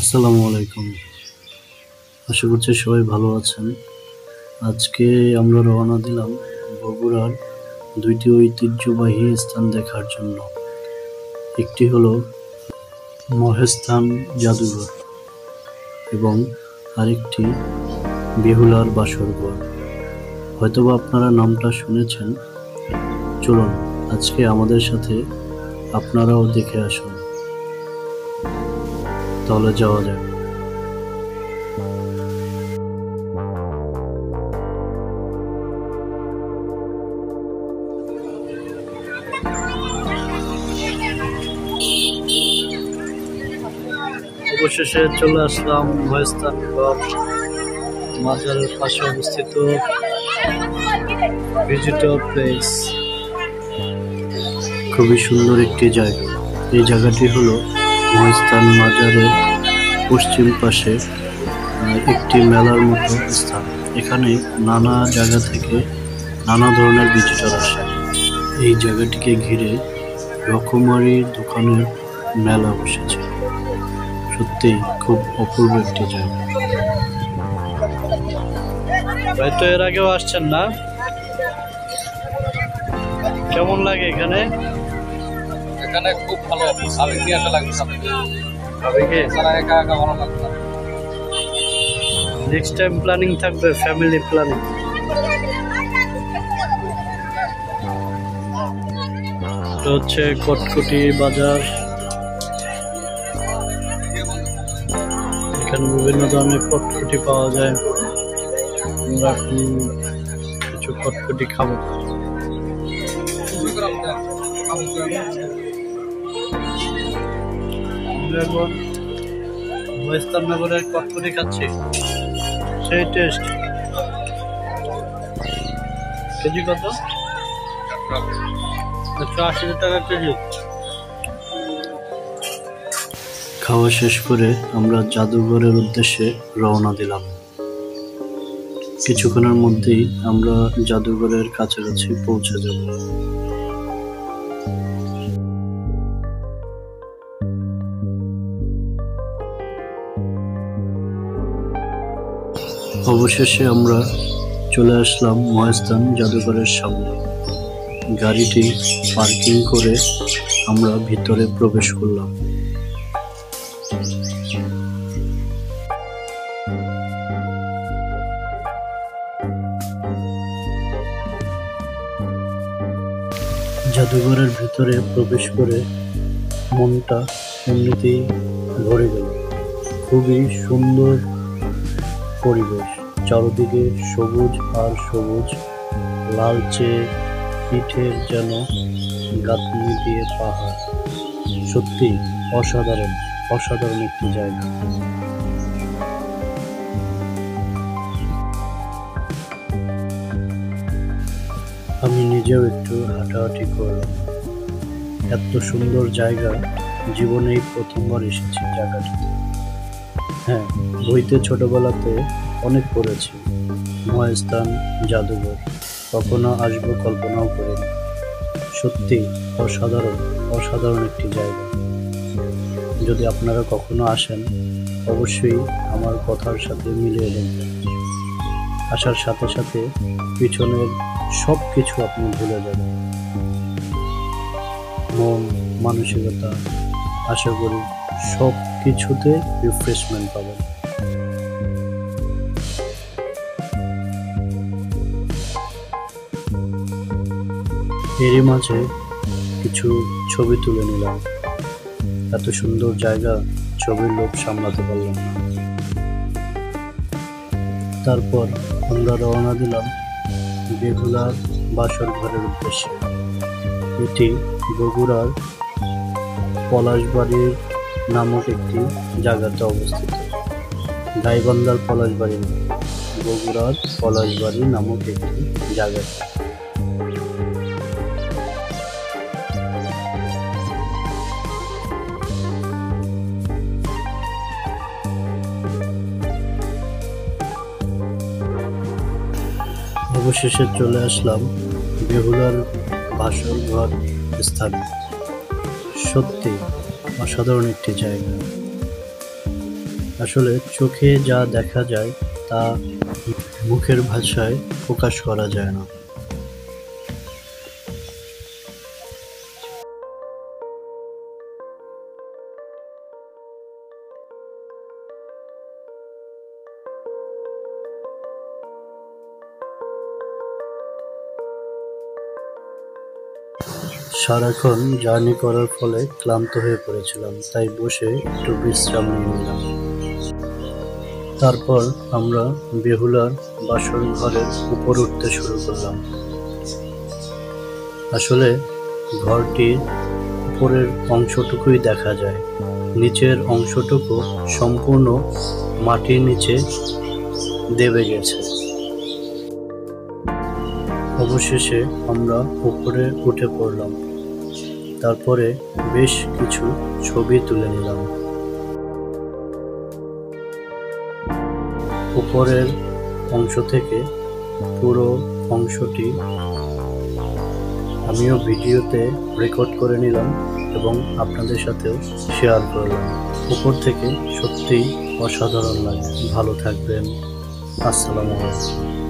আসসালামু আলাইকুম। আশা করছি সবাই ভালো আছেন। আজকে আমরা রওনা দিলাম বগুড়ার দুইটি ঐতিহ্যবাহী স্থান দেখার জন্য। একটি হলো মহেস্থান জাদুঘর এবং আরেকটি বেহুলার বাসরঘর। হয়তোবা আপনারা নামটা শুনেছেন। চলুন আজকে আমাদের সাথে আপনারাও দেখে আসুন। তাহলে যাওয়া যাক। অবশেষে চলে আসলাম মহেস্থানগড় মাজারের পাশে অবস্থিত ভিজিটর প্লেস। খুবই সুন্দর একটি জায়গা। এই জায়গাটি হলো মহেস্থান মাজারের পশ্চিম পাশে একটি মেলার মতো স্থান। এখানে নানা জায়গা থেকে নানা ধরনের ভিজিটর আসে। এই জায়গাটিকে ঘিরে রকমারি দোকানের মেলা বসেছে। সত্যি খুব অপূর্ব একটি জায়গা। ভাই তো এর আগেও আসছেন না? কেমন লাগে এখানে? এখানে খুব ভালো আবেগ নিয়ে আসা লাগছে। আবেগে সারা একা একা ভালো লাগছে। নেক্সট টাইম প্ল্যানিং থাকবে, ফ্যামিলি প্ল্যানিং। তো হচ্ছে কটকটি বাজার। এখানে বিভিন্ন ধরনের কটকটি পাওয়া যায়। আমরা এখন কিছু কটকটি খাবো। আমরা এখন মহেস্থানগরের কটকটি খাচ্ছি। সেই টেস্ট। কেজি কত? 180 টাকা কেজি। খাওয়া শেষ করে আমরা জাদুঘরের উদ্দেশ্যে রওনা দিলাম। কিছুক্ষণের মধ্যেই আমরা জাদুঘরের কাছাকাছি পৌঁছে যাব। অবশেষে আমরা চলে আসলাম মহেস্থান জাদুঘরের সামনে। গাড়িটি পার্কিং করে আমরা ভিতরে প্রবেশ করলাম। জাদুঘরের ভিতরে প্রবেশ করে মনটা এমনিতেই ভরে গেল। খুবই সুন্দর পরিবেশ, চারদিকে সবুজ আর সবুজ, লালচে পিঠের যেন গাঁথনি দিয়ে পাহাড়। সত্যি অসাধারণ অসাধারণ একটি জায়গা। আমি নিজেও একটু হাঁটাহাঁটি করলাম। এত সুন্দর জায়গা জীবনেই প্রথমবার এসেছি জায়গাটিতে। হ্যাঁ, বইতে ছোটবেলাতে অনেক পড়েছি মহেস্থান জাদুঘর, কখনো আসবো কল্পনাও করিনি। সত্যি অসাধারণ অসাধারণ একটি জায়গা। যদি আপনারা কখনো আসেন অবশ্যই আমার কথার সাথে মিলিয়ে দেখবেন। আসার সাথে সাথে পিছনের সব কিছু আপনি ভুলে যাবেন। মন মানসিকতা আশা করি সব কিছুতে রিফ্রেশমেন্ট পাবেন। এরই মাঝে কিছু ছবি তুলে নিলাম। এত সুন্দর জায়গা, ছবির লোভ সামলাতে পারলাম না। তারপর আমরা রওনা দিলাম বেহুলার বাসর ঘরের উদ্দেশ্যে। এটি বগুড়ার পলাশবাড়ির নামক একটি জায়গাতে অবস্থিত। গাইবান্ধার পলাশবাড়ি নয়, বগুড়ার পলাশবাড়ি নামক একটি জায়গাতে। অবশেষে চলে আসলাম বেহুলার বাসর ঘর স্থানে। সত্যি অসাধারণ একটি জায়গা। আসলে চোখে যা দেখা যায় তা মুখের ভাষায় প্রকাশ করা যায় না। সারাক্ষণ জার্নি করার ফলে ক্লান্ত হয়ে পড়েছিলাম, তাই বসে একটু বিশ্রাম নিয়ে নিলাম। তারপর আমরা বেহুলার বাসর ঘরের উপর উঠতে শুরু করলাম। আসলে ঘরটির উপরের অংশটুকুই দেখা যায়, নিচের অংশটুকু সম্পূর্ণ মাটির নিচে দেবে গেছে। অবশেষে আমরা উপরে উঠে পড়লাম। তারপরে বেশ কিছু ছবি তুলে নিলাম। উপরের অংশ থেকে পুরো অংশটি আমিও ভিডিওতে রেকর্ড করে নিলাম এবং আপনাদের সাথেও শেয়ার করলাম। উপর থেকে সত্যিই অসাধারণ লাগে। ভালো থাকবেন। আসসালামু আলাইকুম।